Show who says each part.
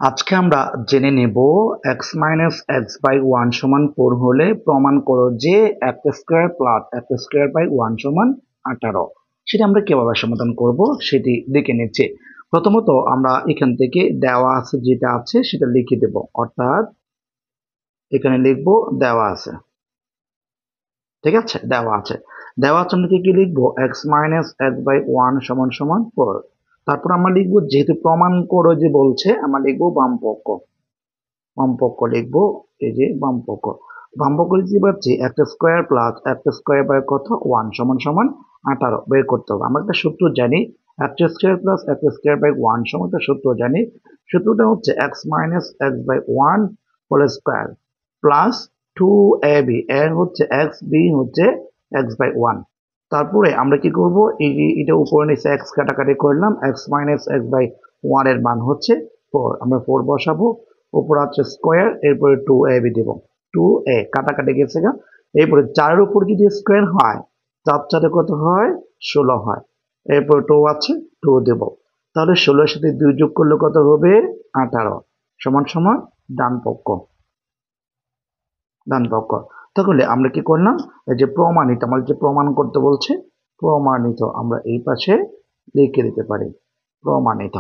Speaker 1: আজকে আমরা জেনে নেব x-x/1 = 4 হলে প্রমাণ করো যে x² + x²/1 = 18। সেটা আমরা কিভাবে সমাধান করব সেটি দেখে নিচ্ছি। প্রথমত আমরা এখান থেকে দেওয়া আছে যেটা আছে সেটা লিখে দেব, অর্থাৎ এখানে লিখব দেওয়া আছে। ঠিক আছে, দেওয়া আছে আমরা কি লিখবো, x-x/1 = 4। তারপর আমরা লিখবো, যেহেতু প্রমাণ করো যে বলছে, আমরা লিখবো বামপক্ষ লিখবো, এই যে বামপক্ষ। বামপক্ষ লিখতে পারছি x² + x²/1 = 18 বের করতে হবে। আমরা একটা সূত্র জানি, x² + x²/1 একটা সূত্র জানি। সূত্রটা হচ্ছে x-x/1 whole square plus 2ab, a হচ্ছে x, b হচ্ছে x/1। তারপরে আমরা কি করব, এই যে এটা উপরে নিচে x কাটাকাটি করলাম, x-x/1 এর মান হচ্ছে 4। আমরা 4 বসাবো, উপর আছে স্কোয়ার, এরপরে 2ab দেব। 2a কাটাকাটি গেছে গা। এরপরে 4 উপর যদি স্কোয়ার হয়, 4 4 কত হয়, 16 হয়। এরপর 2 আছে, 2 দেব। তাহলে 16 এর সাথে 2 যোগ করলে কত হবে, 18 সমান সমান ডান পক্ষ। তাহলে আমরা কি করলাম, এই যে প্রমাণিত, আমাদের যে প্রমাণ করতে বলছে, প্রমাণিত আমরা এই পাশে লিখে দিতে পারি, প্রমাণিত।